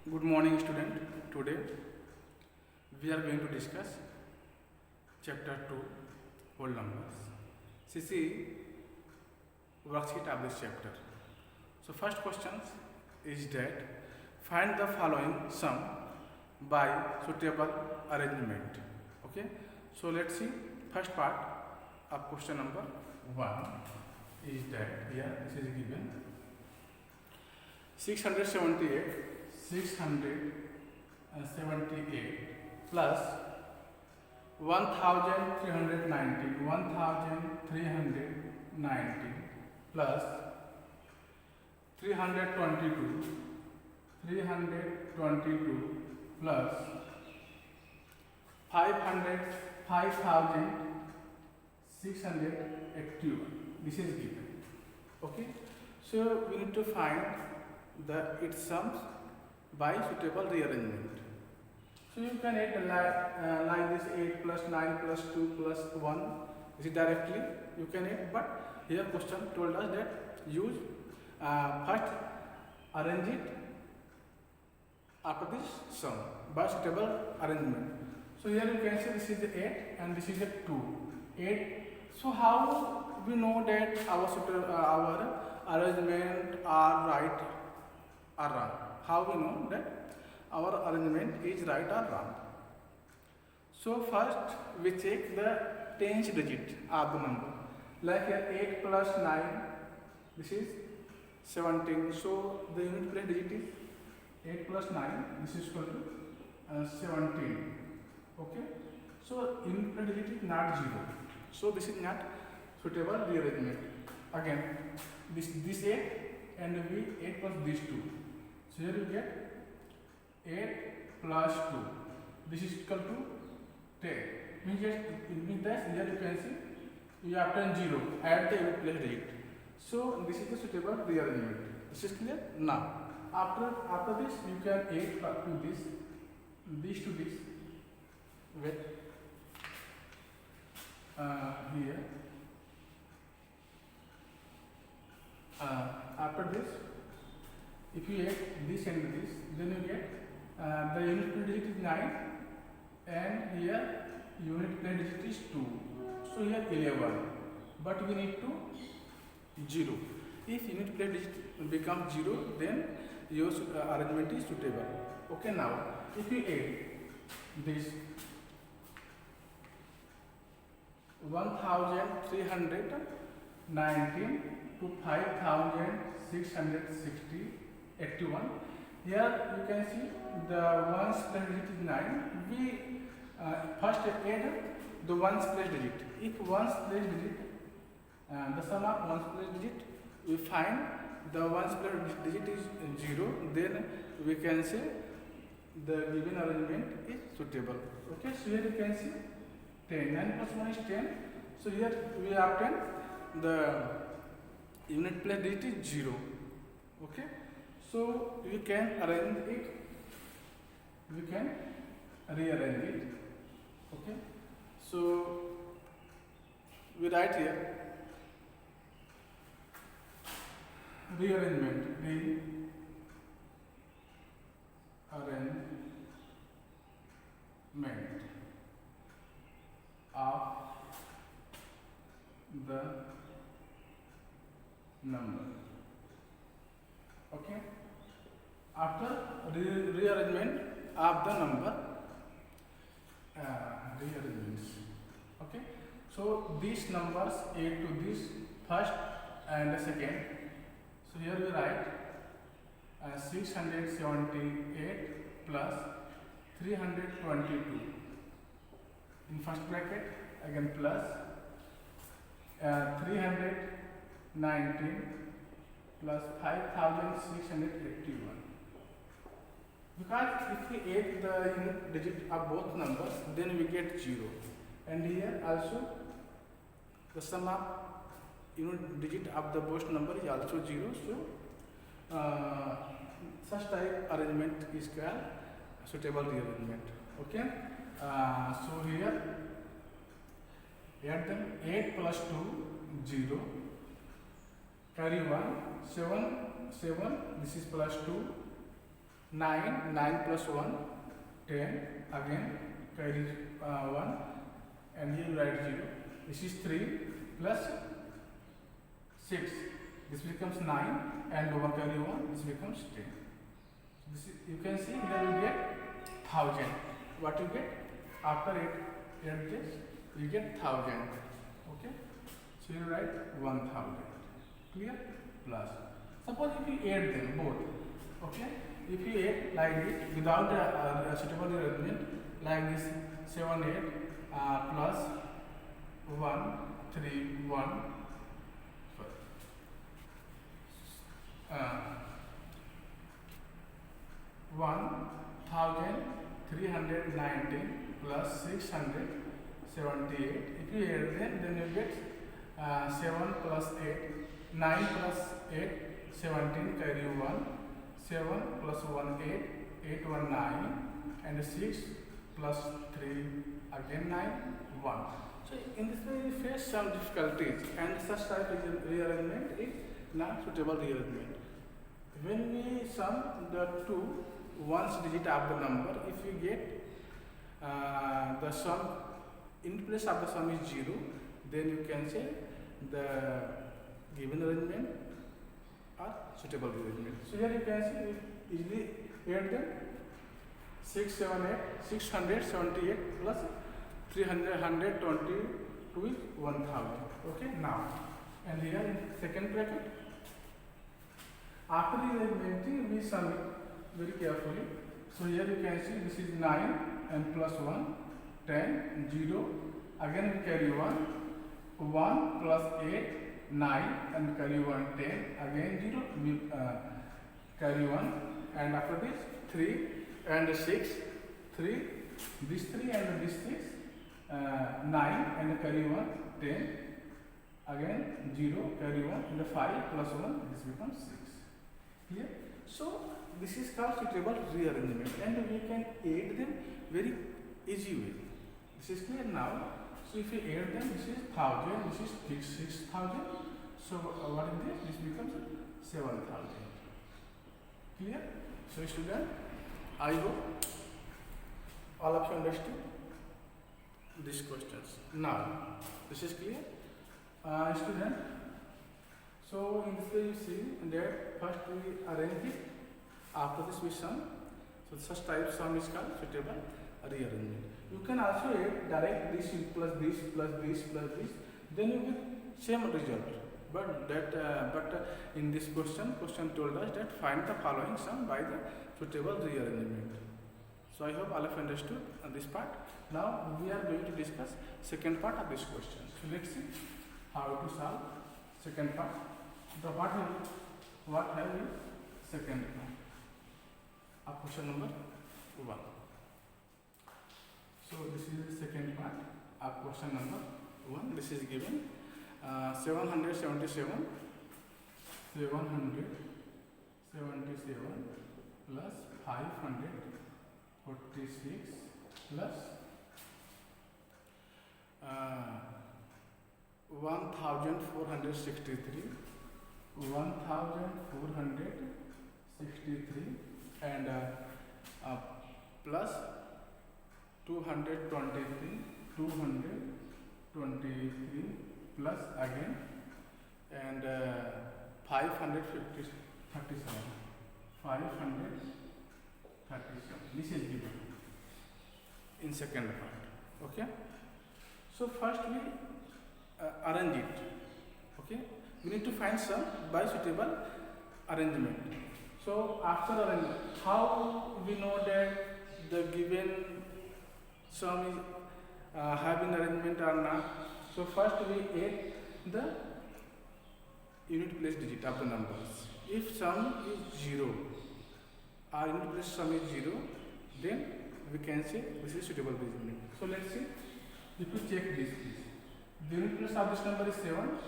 Good morning, student. Today we are going to discuss chapter 2, whole numbers. CC worksheet of this chapter. So first question is that find the following sum by suitable arrangement. Okay. So let's see. First part of question number 1 is that here this is given 678 plus 1390 plus 322 plus 5681. This is given. Okay. So we need to find its sums by suitable rearrangement. So you can add like this 8 plus 9 plus 2 plus 1. This is directly you can add, but here question told us that use first arrange it after this sum by suitable arrangement. So here you can see this is the 8 and this is the 2. 8. So how we know that our arrangement are right or wrong? How we know that our arrangement is right or wrong? So first we check the tens digit of the number. Like here 8 plus 9, this is 17. So the unit place digit is 8 plus 9. This is equal to 17. Okay. So unit place digit is not 0. So this is not suitable rearrangement. Again, this 8 and we 8 plus these 2. So here you get 8 plus 2. This is equal to 10. Means that here you can see you obtain 0 at the unit place digit. So this is the suitable rearrangement. This is clear? Now after this you can add to this to this. Wait. Here. After this, if you add this and this, then you get the unit place digit is 9 and here unit place digit is 2. So here 11, but we need to 0. If unit place digit becomes 0, then your arrangement is suitable. Okay, now if you add this 1319 to 5660 81. Here you can see the ones place digit is 9. We first add the ones place digit. If ones place digit, the sum of ones place digit, we find the ones place digit is 0, then we can say the given arrangement is suitable. Okay, so here you can see 10. 9 plus 1 is 10. So here we obtain the unit place digit is 0. Okay, so we can arrange it, we can rearrange it. Okay, so we write here rearrangement of the number. Okay, after rearrangement of the number, rearrangements. Okay, so these numbers add to this first and the second. So here we write 678 plus 322 in first bracket, again plus 319 plus 5681. Because if we add the unit digit of both numbers, then we get 0. And here also the sum of unit digit of the both number is also 0. So such type arrangement is called suitable rearrangement. Okay. So here add them 8 plus 2 0, carry 1 7 7, this is plus 2 9, 9 plus 1, 10, again carry 1, and here write 0. This is 3 plus 6. This becomes 9, and 1 carry 1, this becomes 10. This is, you can see here we get 1000. What you get? After 8 this, you get 1000. Okay? So you write 1000. Clear? Plus. Suppose if you add them both. Okay? If you add like this without a suitable rearrangement, like this 7, 8 plus 1, 3, 1. 1319 plus 678. If you add them, then you get 7 plus 8, 9 plus 8, 17, carry 1, 7 plus 1, 8, 8, 1, 9, and 6 plus 3, again 9, 1. So in this way we face some difficulties, and such type of rearrangement is not suitable rearrangement. When we sum the two ones digit of the number, if you get the sum in place of the sum is 0, then you can say the given arrangement or suitable rearrangement. So here you can see we easily add them 678 plus 322 is 1000. Okay, now, and here in second bracket, after the rearrangement we sum it very carefully. So here you can see this is 9 and plus 1, 10, 0, again we carry 1, 1 plus 8, 9, and carry 1, 10, again 0, we carry 1, and after this 3 and 6, 3, this 3 and this 6, 9 and carry 1, 10, again 0, carry 1, and 5 plus 1, this becomes 6. Clear? So this is called suitable rearrangement, and we can add them very easy way. This is clear now. So if you add them, this is 1000, this is 6000. So what is this? This becomes 7000. Clear? So student, I hope all of you understood these questions. Now this is clear, student. So in this way you see that first we arrange it, after this we sum. So such type sum is called suitable rearrangement. You can also add direct this plus this plus this plus this, then you get same result. But in this question told us that find the following sum by the suitable rearrangement. So I hope all of you understood this part. Now we are going to discuss second part of this question. So let's see how to solve second part. What have we second part of question number 1. So this is the second part of question number 1. This is given 777 plus 546 plus 1463 and plus 223 plus again and 537. This is given in second part. Okay. So first we arrange it. Okay. We need to find sum by suitable arrangement. So after arrangement, how we know that the given sum is having arrangement or not? So first we add the unit place digit of the numbers. If sum is 0, our unit place sum is 0, then we can say this is suitable reasoning. So let's see. If you check this, please. The unit place of this number is 7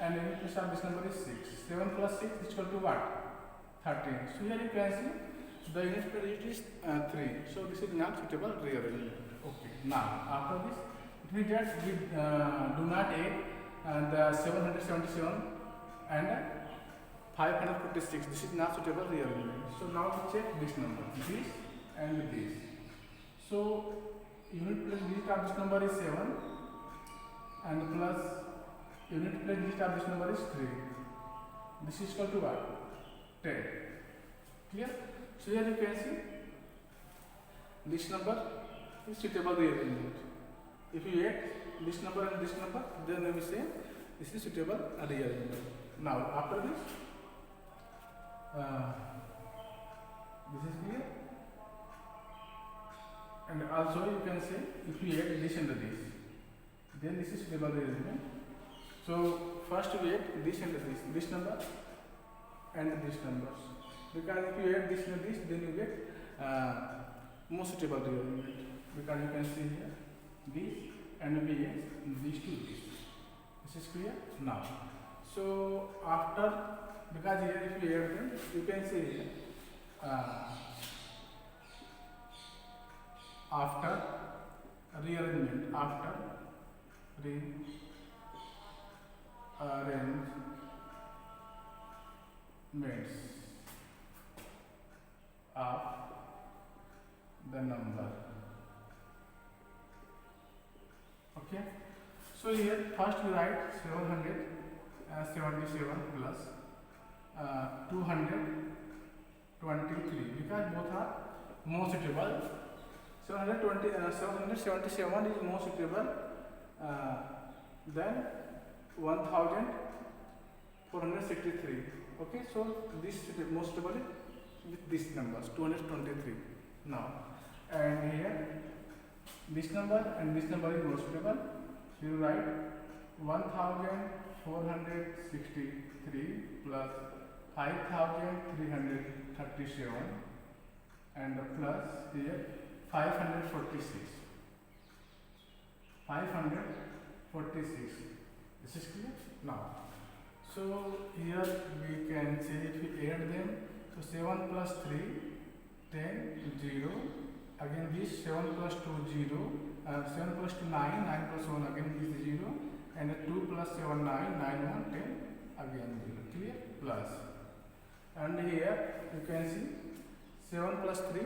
and the unit place of this number is 6. 7 plus 6 is equal to what? 13. So here you can see the unit place is 3. So this is not suitable rearrangement. Okay. Now after this, it means that we do not add the 777 and 546. This is not suitable rearrangement. So now we check this number, this and this. So unit place digit of this number is 7 and plus unit place digit of this number is 3. This is equal to what? 10. Clear? So here you can see this number is suitable rearrangement. If you add this number and this number, then we say this is suitable rearrangement. Now after this, this is clear. And also you can say if you add this and this, then this is suitable rearrangement. So first we add this and this number and this numbers. Because if you add this and this, then you get more suitable rearrangement. Because you can see here this and we add these to this. This is clear now. So after, because here if you add them, you can see here after rearrangement, after rearrangements of the number. Okay. So here first we write 777 plus 223 because both are more suitable. 777 is more suitable than 1463. Okay, so this is more suitable with these numbers 223 now, and here this number and this number is more suitable. So you write 1463 plus 5337 and plus here 546. This is clear now. So here we can say if we add them, so 7 plus 3 10 0, again this 7 plus 2 0, 7 plus 2 9, 9 plus 1 again is 0, and 2 plus 7 9, 9 1 10 again 0. Clear? Plus, and here you can see 7 plus 3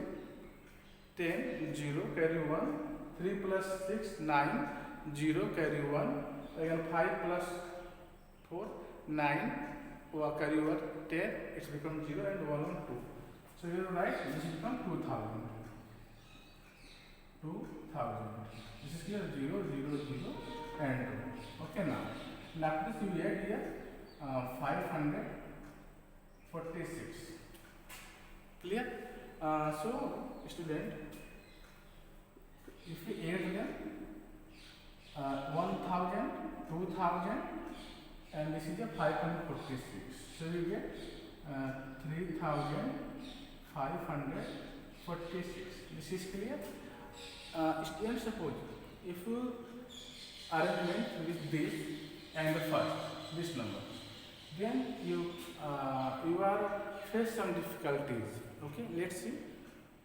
10 0 carry 1, 3 plus 6 9 0 carry 1, again 5 plus 4 9 carry over 10, it's become 0 and 1 1 2. So you write this is become 2000. This is clear. 0 0 0 and 2. Okay, now after this you add here 546. Clear? So student, if we add them 1000, 2000 and this is a 546, so you get 3546. This is clear. Student, suppose if you arrangement with this and the first this number, then you are face some difficulties. Okay, let's see.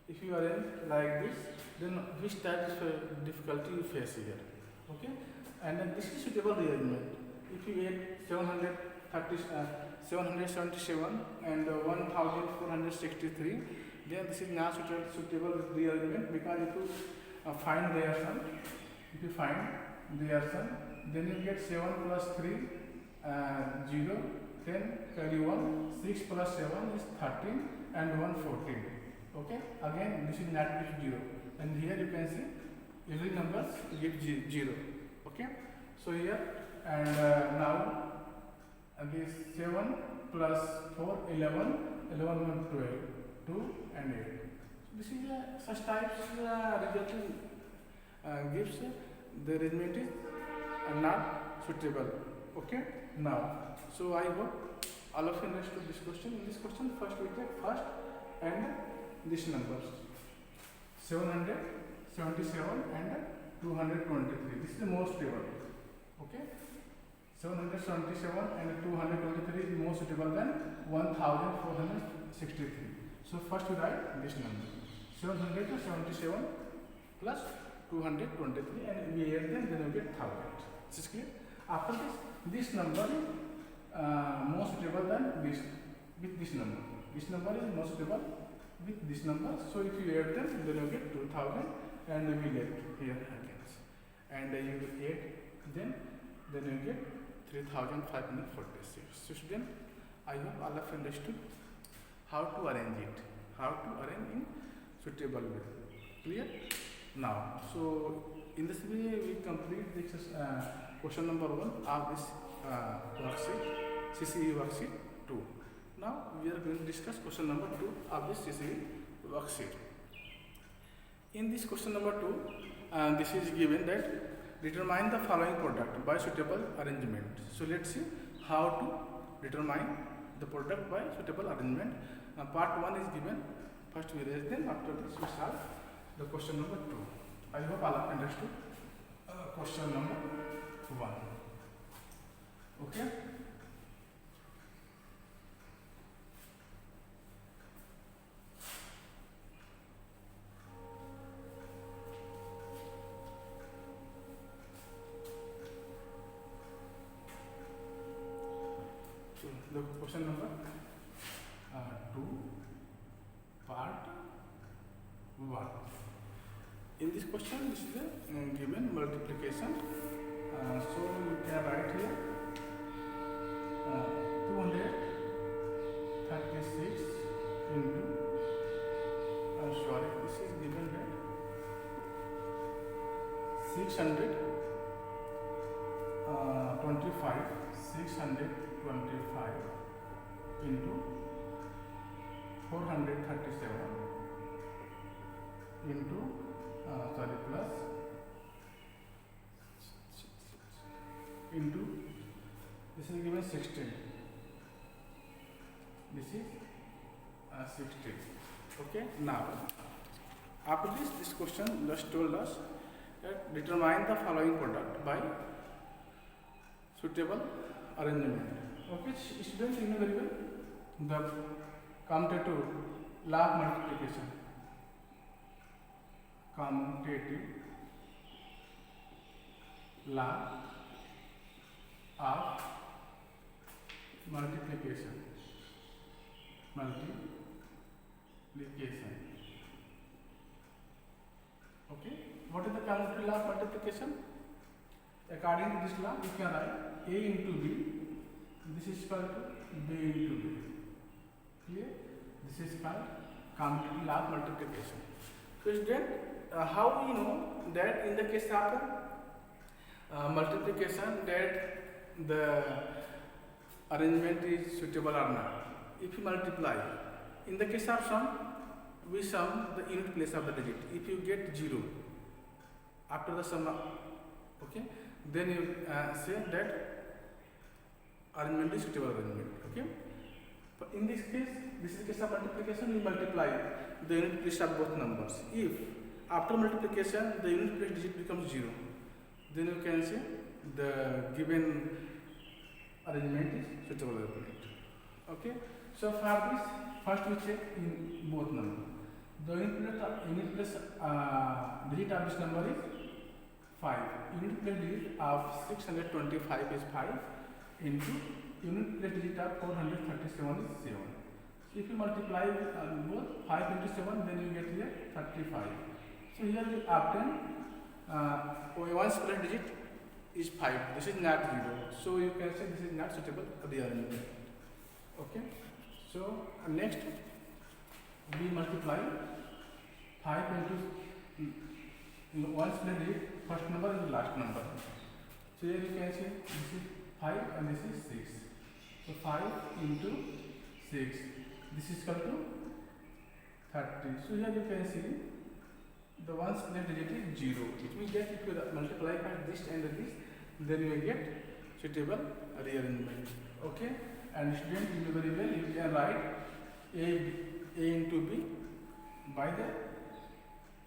If you arrange like this, then which type of difficulty you face here. Okay, and then this is suitable rearrangement. If you add 777 and 1463, then this is not suitable rearrangement, because if you find their sum, then you get 7 plus 3 0, then carry 1, 6 plus 7 is 13 and 1 14. Okay, again this is not with 0, and here you can see every number give 0. Okay, so here and now this 7 plus 4 11, 11 1 12, 2 and 8. This is such types result gives the arrangement is not suitable. Okay, now so I hope all of you understood this question. In this question, first we take first and this numbers 777 and 223. This is the most stable. Okay, 777 and 223 is more suitable than 1463. So first we write this number 777 plus 223 and we add them, then we get 1000. This is clear. After this number is more suitable than this with this number. This number is not suitable with this number. So if you add them, then you get 2000 and we get here again. And you add then you get 3546. So student, I hope all of you understood how to arrange it, how to arrange in suitable way. Clear? Now, so in this way we complete this question number 1 of this worksheet, CCE worksheet 2. Now we are going to discuss question number 2 of this CCE worksheet. In this question number 2, this is given that determine the following product by suitable arrangement. So let's see how to determine the product by suitable arrangement. Part 1 is given. First we raise them, after this we solve the question number 2. I hope all of you understood question number 1. Okay. So the question number 2, part 1. In this question, this is a given multiplication. So you can write here 236 into, this is given that 625 into 437 into plus into, this is given 16. This is 16. Okay. Now after this question just told us that determine the following product by suitable arrangement. Okay, students, you know very well the commutative law of multiplication. Commutative law of multiplication. Okay, what is the commutative law of multiplication? According to this law, we can write A into B. This is equal to B into B. Clear? This is called commutative law of multiplication. So student, how we know that in the case of multiplication that the arrangement is suitable or not? If you multiply, in the case of sum, we sum the unit place of the digit. If you get 0 after the sum, okay, then you say that arrangement is suitable arrangement. Okay. But in this case, this is the case of multiplication. We multiply the unit place of both numbers. If after multiplication the unit place digit becomes 0, then you can say the given arrangement is suitable arrangement. Okay. So for this, first we check in both numbers. The unit place digit of this number is 5. Unit place digit of 625 is 5 into unit place digit of 437 is 7. So if you multiply both 5 into 7, then you get here 35. So here you obtain one's place digit is 5. This is not 0. So you can say this is not suitable rearrangement. Okay. So next we multiply 5 into one's place digit. First number is the last number. So here you can say this is 5 and this is 6. So 5 into 6. This is equal to 30. So here you can see the one's place digit is 0. It means that if you multiply by this and this, then you will get suitable rearrangement. Okay. And student, you know very well, you can write A into B by the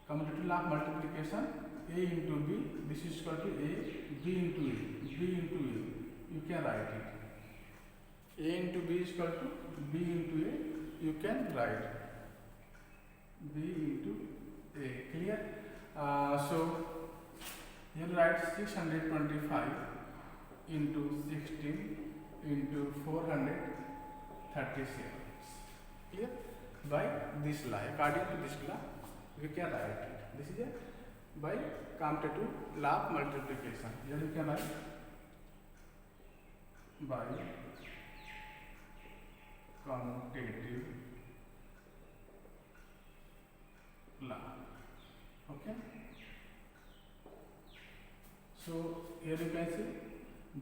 commutative law of multiplication. A into B, this is equal to A, B into A, B into A. You can write it. A into B is equal to B into A. You can write B into A. Clear? So you write 625 into 16 into 437. Clear? By this law, according to this law, we can write it. This is a by commutative law of multiplication. Here we can write by commutative law. Okay. So here you can see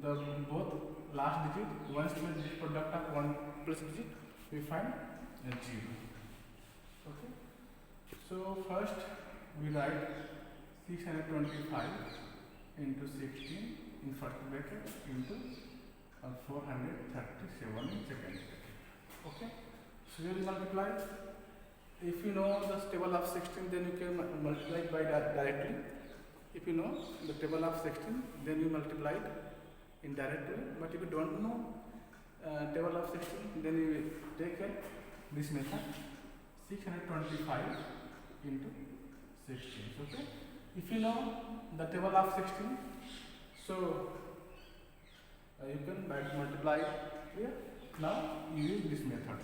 the both last digit, one square digit product of one plus digit, we find a 0. Okay. So first we write 625 into 16 in first bracket into 437 in second bracket. Okay. So we will multiply. If you know the table of 16, then you can multiply by that directly. If you know the table of 16, then you multiply it in direct way. But if you don't know table of 16, then you take this method 625 into 16. Okay. If you know the table of 16, so you can multiply it here. Now you use this method.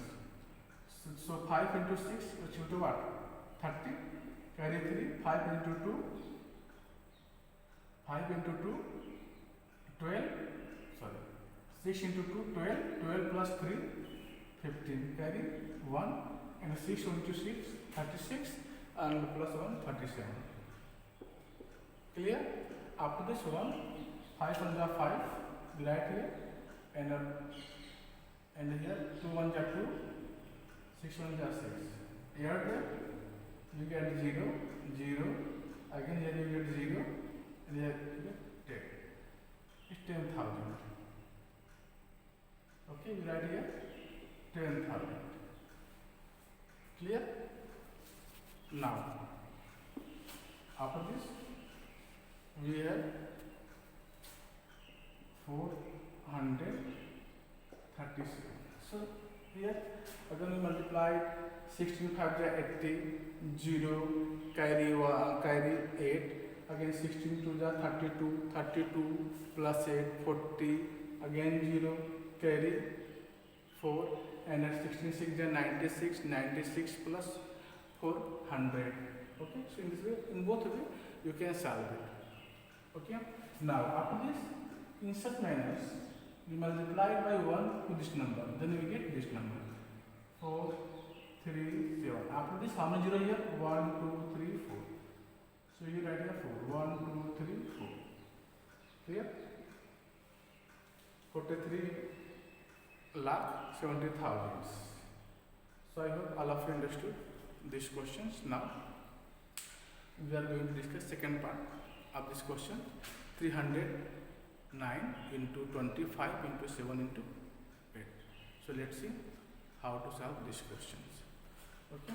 So 5 into 6 is equal to what? 30. Carry 3. 5 into 2. 5 into 2. 12. Sorry. 6 into 2. 12. 12 plus 3. 15. Carry 1. And 6 into 6. 36. And plus 1. 37. Clear? After this one, 5 1 are 5. We write here. And here 2 1 are 2. 6 1 are 6. Here you get 0, 0. Again here you get 0. And here you get 10. It's 10,000. Okay, we write here 10,000. Clear? Now, after this, we have 437. So here again we multiply 16 5 80, 0, carry 8, again 16 2 32, 32 plus 8 40, again 0, carry 4, and at 16 6 96, 96 plus 400. Okay, so in this way, in both way you can solve it. Okay, now after this, insert minus, we multiply by 1 to this number, then we get this number 4 3 7. After this, how many 0 here? 1 2 3 4. So you write here 4 1 2 3 4. Clear? 43,70,000. So I hope all of you understood these questions. Now we are going to discuss second part of this question. 309 into 25 into 7 into 8. So let's see how to solve these questions. Okay.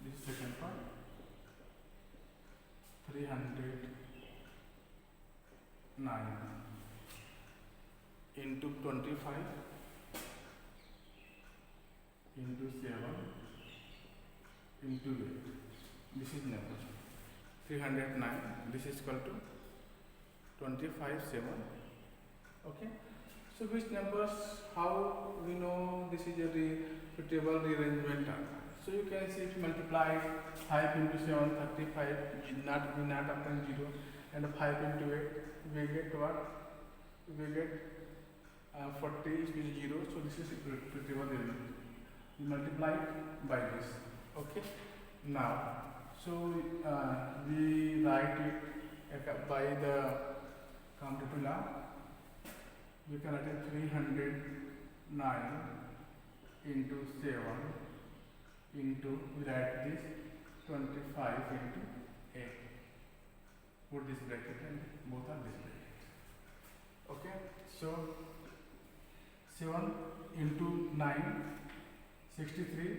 This is second part. 309 into 25 into 7 into 8. This is number 309. This is equal to 25 7. Okay. So which numbers? How we know this is a table rearrangement? So you can see if you multiply 5 into 7 35, not after 0, and 5 into 8 we get what? We get 40 is 0. So this is table rearrangement. We multiply by this. Okay. Now, so we write it by the commutative law. We can write it 309 into 7 into, we write this 25 into 8. Put this bracket and both are this bracket. Okay. So 7 into 9, 63,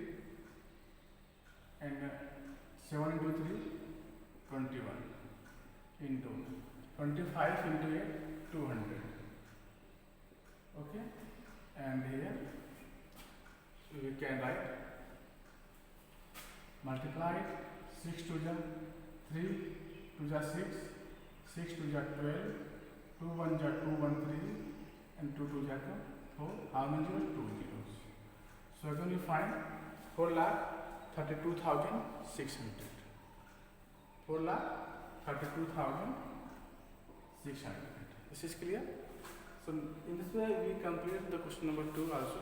and 7 into 3, 21, into 25 into 8, 200. Okay, and here we can write multiply 6 2 जा 3, 2 जा 6, 6 2 जा 12, 2 1 जा 2 1 3, and 2 2 जा 4. How many zeros? 2 zeros. So again you find 4,32,600. 4,32,600. This is clear. So in this way we complete the question number 2 also.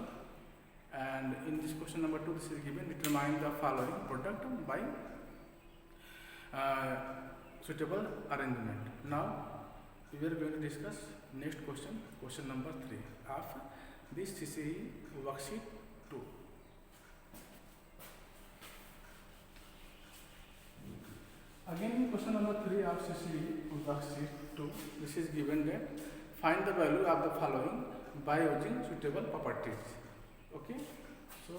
And in this question number 2, this is given: determine the following product by suitable arrangement. Now we are going to discuss next question, question number 3 of this CCE worksheet 2. Again in question number 3 of CCE worksheet 2, this is given that find the value of the following by using suitable properties. Okay, so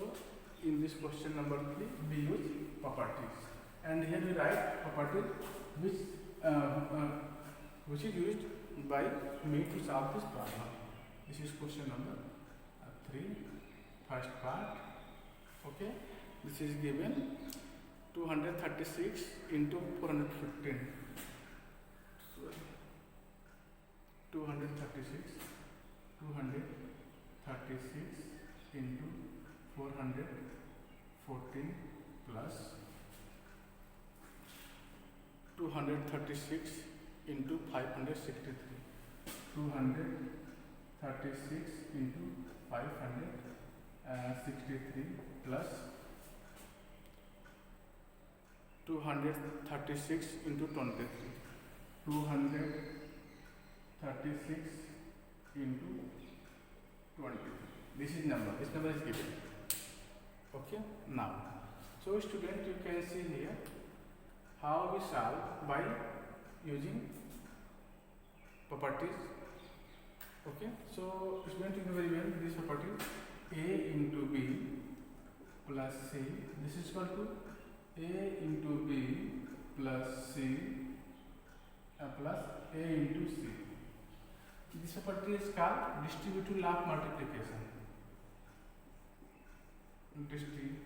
in this question number 3 we use properties, and here we write properties which is used by me to solve this problem. This is question number 3, first part. Okay, this is given 236 into 415. 236 into 414 plus 236 into 563. 236 into 563 plus 236 into 23. 236 into 20. This is number. This number is given. Okay. Now, so student, you can see here how we solve by using properties. Okay. So student, you know very well this property: A into B plus C. This is equal to A into B plus C plus A into C. This property is called distributive law of multiplication. Distributive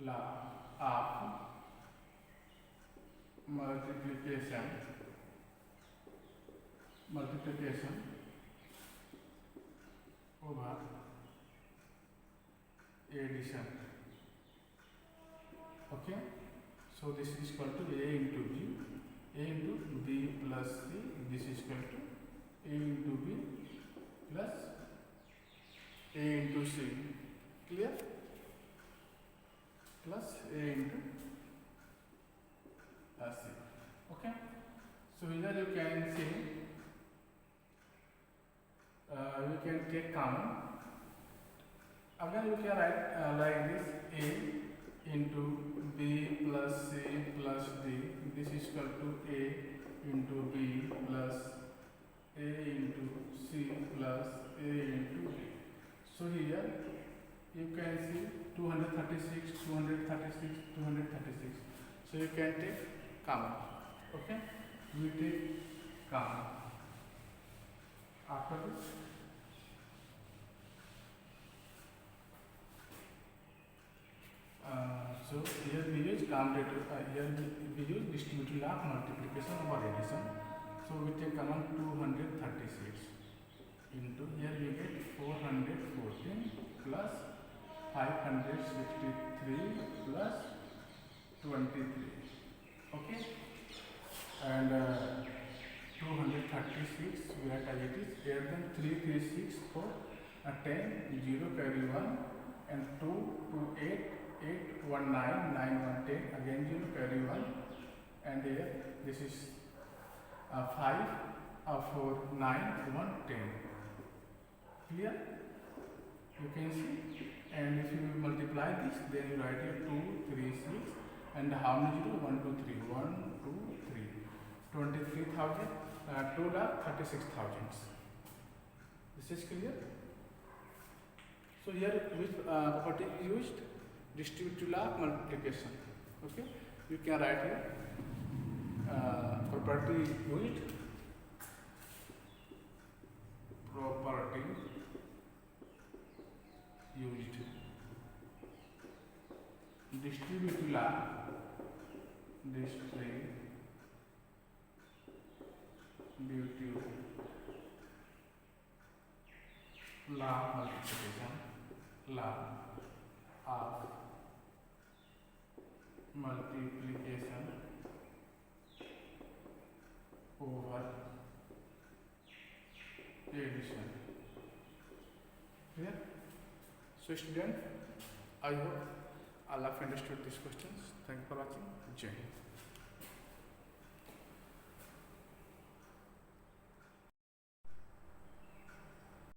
law of multiplication over addition. Okay, so this is equal to A into B. A into B plus C. This is equal to A into B plus A into C. Clear? Plus A into C. Okay. So here you can see you can take common. Again you can write like this: A into B plus C plus D. This is equal to A into B plus A into C plus A into D. So here you can see 236, 236, 236. So you can take common. Okay, we take common. After this, so here we use commutative. Here we use distributive law of multiplication over addition. So we take common 236 into, here we get 414 plus 563 plus 23. Okay, and 236 we write as it is. Here then 336 for 10, 0 carry 1, and 2 to 8, 8 1 9, 9 1 10, again 0 carry 1, and here this is 5 4 9 1 10. Clear? You can see. And if you multiply this, then you write here 2 3 6, and how many 0? 1 2 3, 1 2 3, 23,000, 2,36,000. This is clear. So here which property is used? Distributive law of multiplication. Okay, you can write here property used. Property used distributive law multiplication, law of multiplication over addition. Clear? So student, I hope all of you understood these questions. Thank you for watching. Jai Hind.